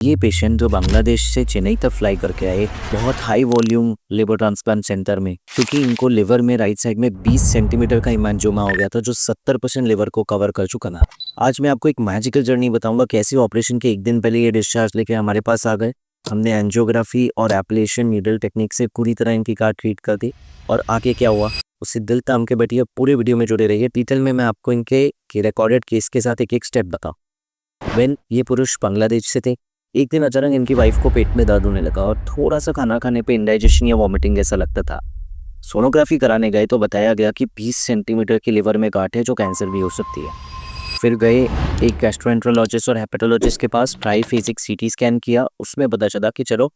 ये पेशेंट जो बांग्लादेश से चेन्नई तक फ्लाई करके आए बहुत high volume liver transplant centre में, क्योंकि इनको लिवर में राइट साइड में 20 सेंटीमीटर का हीमांजियोमा हो गया था जो 70% लिवर को कवर कर चुका था। आज मैं आपको एक मैजिकल जर्नी बताऊंगा कैसे ऑपरेशन के एक दिन पहले ये डिस्चार्ज लेके हमारे पास आ गए। हमने एंजियोग्राफी और एप्लेशन नीडल टेक्निक से पूरी तरह इनकी कार ट्रीट कर दी और आगे क्या हुआ उससे दिल थाम के बैठिए, पूरे वीडियो में जुड़े रहिए। डिटेल में मैं आपको इनके रिकॉर्डेड केस के साथ एक एक स्टेप बताऊं। वेन ये पुरुष बांग्लादेश से थे, एक दिन अचानक इनकी वाइफ को पेट में दर्द होने लगा और थोड़ा सा खाना खाने पे इंडाइजेशन या वॉमिटिंग जैसा लगता था। सोनोग्राफी कराने गए तो बताया गया कि 20 सेंटीमीटर की लिवर में गांठ है जो कैंसर भी हो सकती है। फिर गए एक गैस्ट्रोएंट्रोलॉजिस्ट और हेपेटोलॉजिस्ट के पास, ट्राईफेजिक सीटी स्कैन किया। उसमें पता चला कि चलो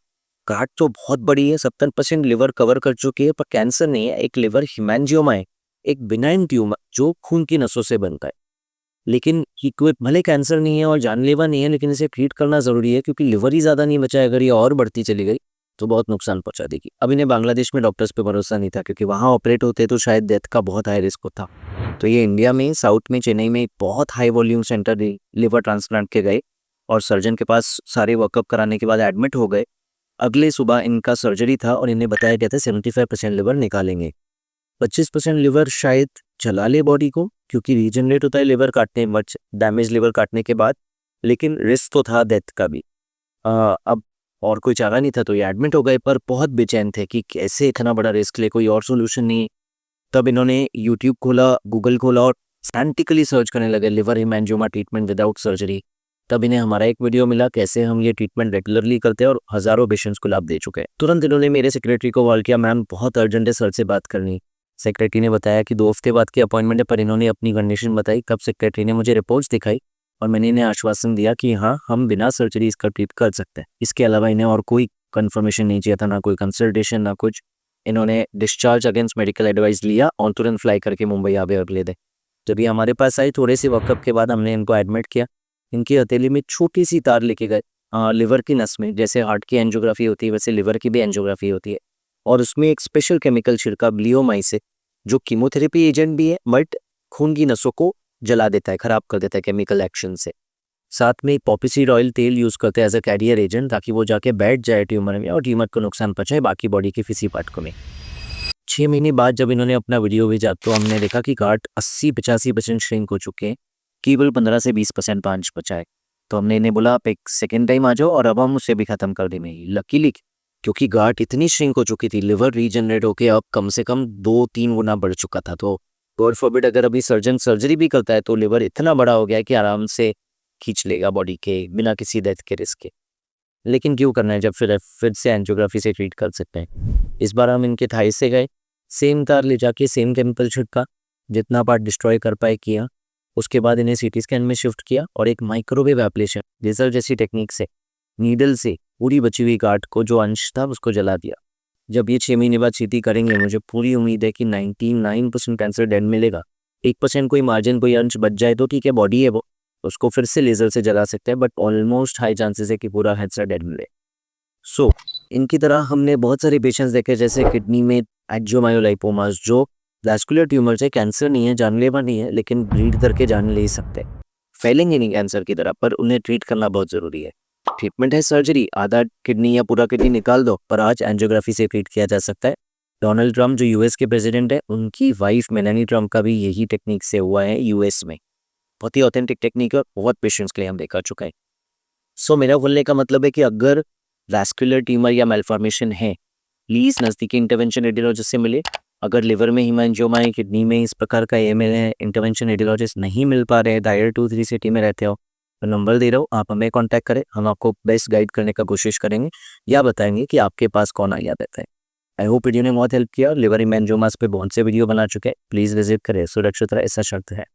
गांठ तो बहुत बड़ी है, 70% लिवर कवर कर चुकी है, पर कैंसर नहीं है, एक लिवर हिमैंजियोमा है, एक बिनाइन ट्यूमर जो खून की नसों से बनता है। लेकिन ये कोई भले कैंसर नहीं है और जानलेवा नहीं है, लेकिन इसे ट्रीट करना ज़रूरी है क्योंकि लिवर ही ज़्यादा नहीं बचा है। अगर ये और बढ़ती चली गई तो बहुत नुकसान पहुंचा देगी। अब इन्हें बांग्लादेश में डॉक्टर्स पे भरोसा नहीं था क्योंकि वहाँ ऑपरेट होते तो शायद डेथ का बहुत हाई रिस्क होता। तो ये इंडिया में साउथ में चेन्नई में एक बहुत high volume centre liver transplant के गए और सर्जन के पास सारे वर्कअप कराने के बाद एडमिट हो गए। अगले सुबह इनका सर्जरी था और इन्हें बताया गया था 75% लिवर निकालेंगे, 25% लिवर शायद जला ले बॉडी को क्योंकि रीजनरेट होता है लिवर काटने, मच डैमेज लिवर काटने के बाद, लेकिन रिस्क तो था डेथ का भी। अब और कोई चारा नहीं था तो ये एडमिट हो गए, पर बहुत बेचैन थे कि कैसे इतना बड़ा रिस्क ले, कोई और सोल्यूशन नहीं। तब इन्होंने यूट्यूब खोला, गूगल खोला और फ्रैंटिकली सर्च करने लगे लिवर हिमैंजियोमा ट्रीटमेंट विदाउट सर्जरी। तब इन्हें हमारा एक वीडियो मिला कैसे हम ये ट्रीटमेंट रेगुलरली करते हैं और हजारों पेशेंट्स को लाभ दे चुके हैं। तुरंत इन्होंने मेरे सेक्रेटरी को कॉल किया, मैम बहुत अर्जेंट है, सर से बात करनी। सेक्रेटरी ने बताया कि 2 हफ्ते बाद की अपॉइंटमेंट है, पर इन्होंने अपनी कंडीशन बताई। कब सेक्रेटरी ने मुझे रिपोर्ट्स दिखाई और मैंने इन्हें आश्वासन दिया कि हाँ हम बिना सर्जरी इसका ट्रीट कर सकते हैं। इसके अलावा इन्हें और कोई कंफर्मेशन नहीं चाहिए था, ना कोई कंसल्टेशन ना कुछ। इन्होंने डिस्चार्ज अगेंस्ट मेडिकल एडवाइस लिया और तुरंत फ्लाई करके मुंबई आ गए अगले दिन। जब ये हमारे पास आई, थोड़े से वर्कअप के बाद हमने इनको एडमिट किया। इनकी हथेली में छोटी सी तार लेके गए लिवर की नस में, जैसे हार्ट की एंजियोग्राफी होती है वैसे लिवर की भी एंजियोग्राफी होती है, और उसमें एक स्पेशल केमिकल छिड़का ब्लियोमाइसिन जो कीमोथेरेपी एजेंट भी है बट खून की नसों को जला देता है, खराब कर देता है केमिकल एक्शन से। साथ में पॉपीसीड ऑयल तेल यूज करते हैं एज अ कैरियर एजेंट ताकि वो जाके बैठ जाए ट्यूमर में और ट्यूमर को नुकसान पहुंचाए बाकी बॉडी के किसी पार्ट को नहीं। 6 महीने बाद जब इन्होंने अपना वीडियो भेजा तो हमने देखा कि गांठ 80-85% श्रिंक हो चुके हैं, केवल 15 से 20% पांच बचा है। तो हमने इन्हें बोला आप एक सेकेंड टाइम आ जाओ और अब हम उसे भी खत्म कर देंगे। लकीली क्योंकि गांठ इतनी श्रिंक हो चुकी थी, लिवर रीजनरेट होके अब कम से कम 2-3 गुना बढ़ चुका था। तो गॉड फॉरबिड अगर अभी सर्जन सर्जरी भी करता है तो लिवर इतना बड़ा हो गया है कि आराम से खींच लेगा बॉडी के बिना किसी डेथ के रिस्क के। लेकिन क्यों करना है जब फिर से एंजियोग्राफी से ट्रीट कर सकते हैं। इस बार हम इनके थाई से गए, सेम तार ले जाके सेम केमिकल छिड़का, जितना पार्ट डिस्ट्रॉय कर पाए किया। उसके बाद इन्हें सीटी स्कैन में शिफ्ट किया और एक माइक्रोवेव एप्लेशन लेजर जैसी टेक्निक से नीडल से पूरी बची हुई गांठ को जो अंश था उसको जला दिया। जब ये 6 महीने बाद सीटी करेंगे मुझे पूरी उम्मीद है कि 99% कैंसर डेड मिलेगा। 1% कोई मार्जिन कोई अंश बच जाए तो ठीक है, बॉडी है वो, उसको फिर से लेजर से जला सकते हैं, बट ऑलमोस्ट हाई चांसेस है कि पूरा हिस्सा डेड मिले। सो इनकी तरह हमने बहुत सारे पेशेंट्स देखे जैसे किडनी में एंजियोमायोलाइपोमास जो वैस्कुलर ट्यूमर है, कैंसर नहीं है, जानलेवा नहीं है, लेकिन ब्लीड करके जान ले सकते हैं। फैलेंगे नहीं कैंसर की तरह, पर उन्हें ट्रीट करना बहुत जरूरी है। ट्रीटमेंट है सर्जरी, आधा किडनी या पूरा किडनी निकाल दो, पर आज एंजियोग्राफी से ट्रीट किया जा सकता है। डोनाल्ड ट्रम्प जो यूएस के प्रेसिडेंट है, उनकी वाइफ मेलानी ट्रम्प का भी यही टेक्निक से हुआ है यूएस में। बहुत ही ऑथेंटिक टेक्निक है, बहुत पेशेंट्स के लिए हम देखा चुका है। सो मेरा बोलने का मतलब है कि अगर वैस्कुलर ट्यूमर या मेलफॉर्मेशन है, प्लीज नजदीकी इंटरवेंशन रेडियोलॉजिस्ट से मिले। अगर लिवर में हीमांजियोमा है, किडनी में इस प्रकार का एमएल है, इंटरवेंशन रेडियोलॉजिस्ट नहीं मिल पा रहे, दायर 2-3 सिटी में रहते हो तो नंबर दे रहा हूँ, आप हमें कांटेक्ट करें, हम आपको बेस्ट गाइड करने का कोशिश करेंगे या बताएंगे कि आपके पास कौन आ जाता है। आई होप वीडियो ने बहुत हेल्प किया। लिवर हीमांजियोमास पे बहुत से वीडियो बना चुके हैं, प्लीज विजिट करें, सुरक्षित रहे ऐसा शर्त है।